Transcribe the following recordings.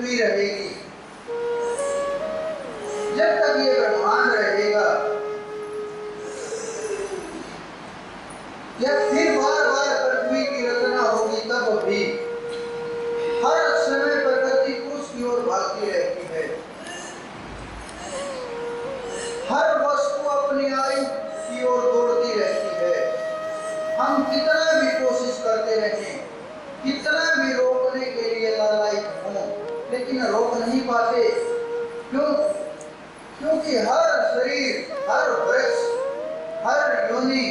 पृथ्वी रहेगी, जब तक ये ब्रह्मांड रहेगा, या फिर बार बार पृथ्वी की रचना होगी, तब भी हर समय प्रकृति पुरुष की ओर भागती रहती है। हर वस्तु अपनी आयु की ओर दौड़ती रहती है। हम कितना भी कोशिश करते रहें, कितना भी रोकने के लिए लालायित हों, लेकिन रोक नहीं पाते। क्यों? क्योंकि हर शरीर, हर वृक्ष, हर योनि,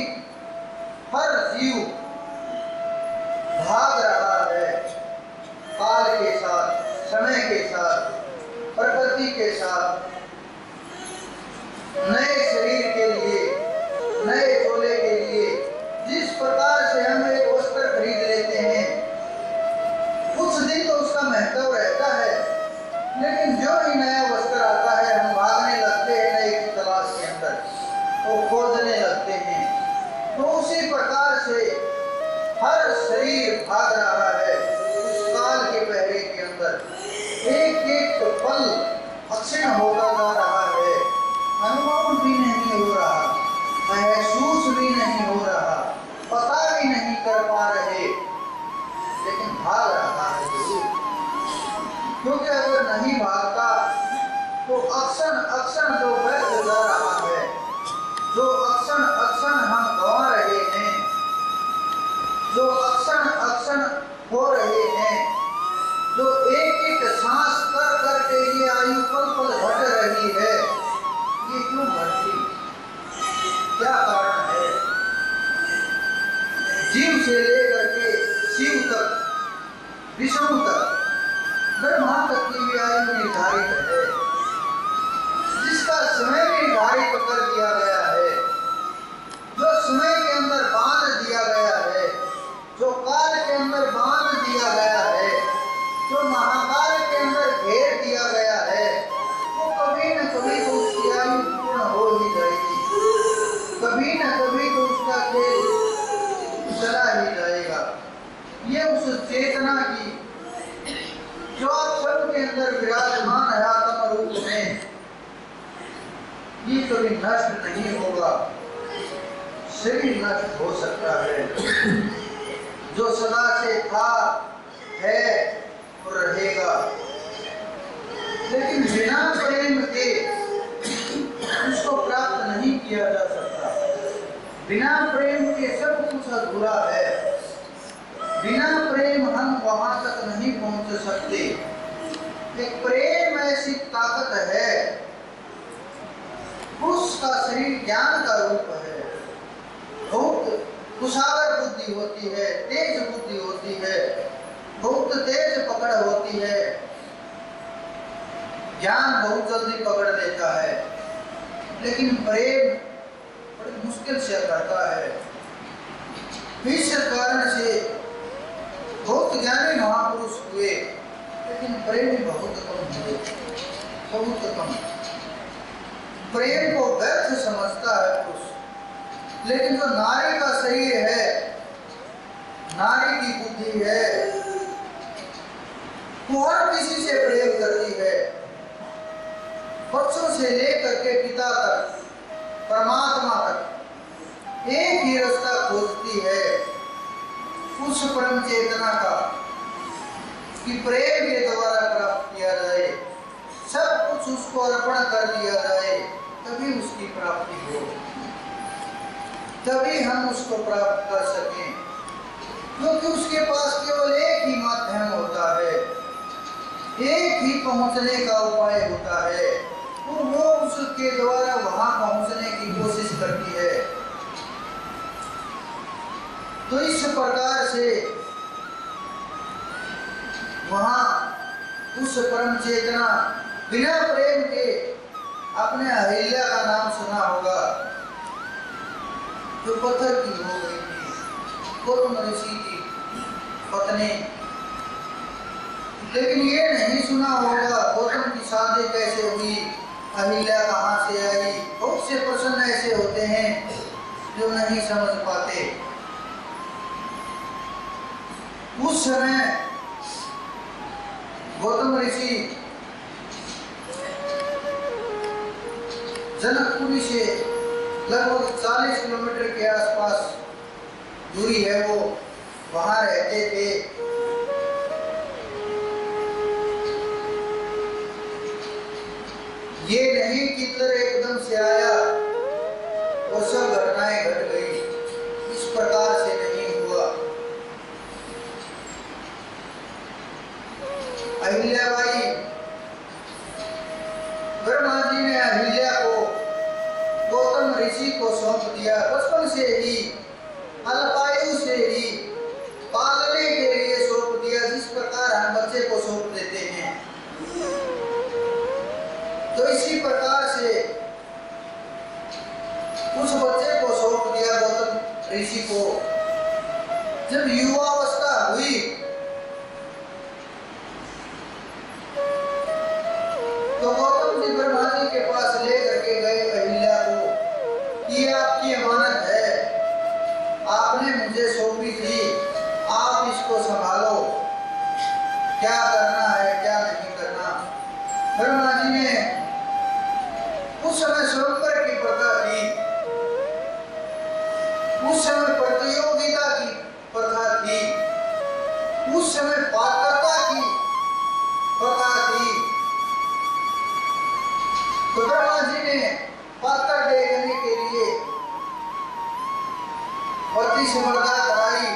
हर जीव भाग रहा है काल के साथ, समय के साथ, प्रकृति के साथ, नए शरीर के लिए, नए चोले के लिए। जिस प्रकार से हम एक वस्त्र खरीद लेते हैं, कुछ दिन तो उसका महत्व रहता है, लेकिन जो ही नया वस्त्र आता है, हम भागने लगते हैं नए की तलाश के अंदर, वो खोजने लगते हैं। तो उसी प्रकार से हर शरीर भाग रहा है उस काल के पहरे के अंदर। एक एक पल अक्षीण होता जा रहा है, अनुभव भी नहीं हो रहा, महसूस भी नहीं हो रहा, पता भी नहीं कर पा रहे, लेकिन भाग रहा है जरूर। क्योंकि अगर नहीं भागता तो अक्षण अक्षण जो व्यर्थ जा रहा है, जो अक्षण अक्षण हम गंवा रहे हैं, जो अक्षण अक्षण हो रहे हैं, जो एक एक सांस कर कर के ये आयु पल पल घट रही है, ये क्यों घटती? क्या कारण है? जीव से लेकर के शिव तक, विष्णु तक, ब्रह्मा तक की भी आयु निर्धारित है, जिसका समय निर्धारित कर दिया गया है, जो समय के अंदर बांध दिया गया है, जो काल के अंदर बांध दिया गया है, जो महाकाल के अंदर घेर दिया गया है, वो कभी न कभी तो उसकी आयु पूर्ण हो ही जाएगी, कभी न कभी तो उसका खेल चला ही जाएगा। ये उस चेतना की जो आप सबके अंदर विराजमान है आत्म रूप में, ये कभी नष्ट नहीं होगा। शरीर नष्ट हो सकता है, जो सदा से था, है और रहेगा, लेकिन बिना प्रेम के उसको प्राप्त नहीं किया जा सकता। बिना प्रेम के सब कुछ अधूरा है। बिना प्रेम हम वहां तक नहीं पहुंच सकते। एक प्रेम ऐसी ताकत है, उसका शरीर ज्ञान का रूप है, बहुत कुशागर बुद्धि होती है, तेज बुद्धि होती है, बहुत तेज पकड़ होती है, ज्ञान बहुत जल्दी पकड़ लेता है, लेकिन प्रेम बड़ी मुश्किल से करता है। इस कारण से बहुत ज्ञानी महापुरुष हुए, लेकिन प्रेम बहुत कम हुए, बहुत कम। प्रेम को व्यर्थ समझता है पुरुष, लेकिन जो नारी का शरीर है, नारी की बुद्धि है, वो हर किसी से प्रेम करती है, बच्चों से लेकर के पिता तक, परमात्मा तक एक ही रास्ता खोजती है, उस परम चेतना का, कि प्रेम के द्वारा प्राप्त किया जाए, सब कुछ उसको अर्पण कर दिया जाए, तभी उसकी प्राप्ति हो, तभी हम उसको प्राप्त कर सकें। क्योंकि उसके पास केवल एक ही माध्यम होता है, एक ही पहुंचने का उपाय होता है, तो वो उसके द्वारा वहां पहुंचने की कोशिश करती है। तो इस प्रकार से वहां उस परम चेतना बिना प्रेम के, आपने अहिल्या का नाम सुना होगा, जो पत्थर की हो गई थी, गौतम ऋषि की पत्नी। लेकिन ये नहीं सुना होगा गौतम की शादी कैसे हुई, अहिल्या कहाँ से आई। बहुत से प्रश्न ऐसे होते हैं जो नहीं समझ पाते। उस समय गौतम ऋषि जनकपुरी से लगभग 40 किलोमीटर के आसपास दूरी है, वो वहां रहते थे। ये नहीं कि इधर एकदम से आया और सब घटनाएं घट गई, इस प्रकार से नहीं हुआ। अहिल्याबाई, ब्रह्मा जी ने अहिल्या को गौतम ऋषि को सौंप दिया। बचपन से ही, अल्पायु से ही पालने के लिए सौंप दिया, जिस प्रकार हम बच्चे को सौंप देते हैं। तो इसी प्रकार से उस बच्चे को सौंप दिया गौतम ऋषि को। जब युवावस्था हुई तो गौतम जी ब्रह्मा जी के पास ले करके गए अहिल्या को। ये आपकी अमानत है, आपने मुझे सौंपी थी, आप इसको संभालो, क्या करना है क्या नहीं करना। ब्रह्मा जी ने उस समय स्वयंवर की प्रथा थी, उस समय प्रतियोगिता की प्रथा थी, उस समय पात्रता की प्रथा थी। तो ब्रह्मा जी ने पात्र देखने के लिए पति से मर्दा कराई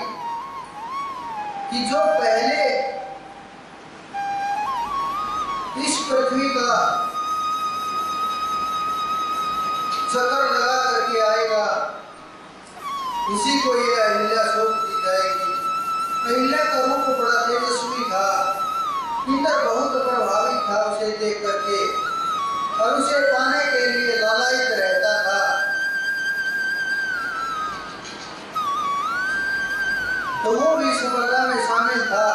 कि जो पहले इस पृथ्वी का चक्कर लगा करके आएगा, उसी को ये अहिल्या सौंप दी जाएगी। अहिल्या का रूप बड़ा तेजस्वी था, इंद्र बहुत प्रभावित था उसे देख करके और उसे पाने के लिए लालायित रहता था। तो वो भी स्पर्धा में शामिल था।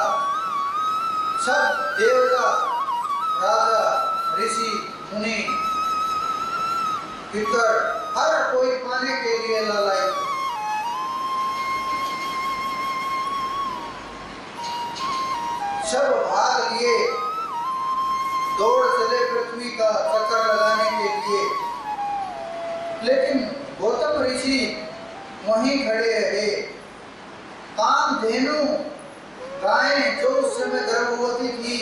सब देवता, राजा, ऋषि, मुनि, पितर, हर कोई पाने के लिए लालायित। सब भाग लिए, दौड़ चले पृथ्वी का चक्कर लगाने के लिए। लेकिन गौतम ऋषि वहीं खड़े रहे। कामधेनु गायें जो उस समय गर्भवती थी,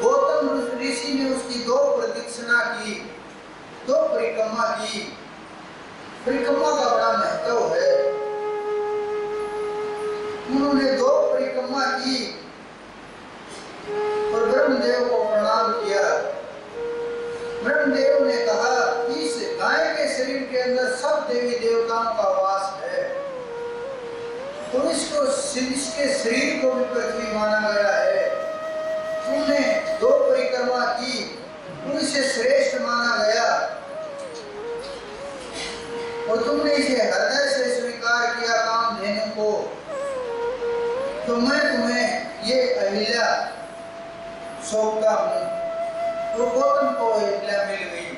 गौतम ऋषि ने उसकी 2 प्रदक्षिणा की, 2 परिक्रमा की। परिक्रमा का बड़ा महत्व है। उन्होंने 2 परिक्रमा की और ब्रह्मदेव को प्रणाम किया। ब्रह्मदेव ने कहा, इस गाय के शरीर के अंदर सब देवी देवताओं का वास है, तो इसके शरीर को भी पृथ्वी माना गया है। तुमने 2 परिक्रमा की, उनसे श्रेष्ठ माना गया और तुमने इसे हृदय से स्वीकार किया कामधेनु को, तो मैं तुम्हें ये अहिल्या सौंपता हूँ। तो गौतम को अहिल्या मिल गई।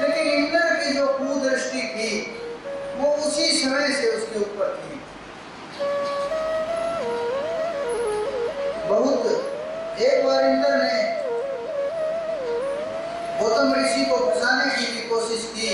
लेकिन इंद्र की जो कुदृष्टि थी वो उसी समय से उसके ऊपर थी। एक बार इंद्र ने गौतम ऋषि को फंसाने की भी कोशिश की,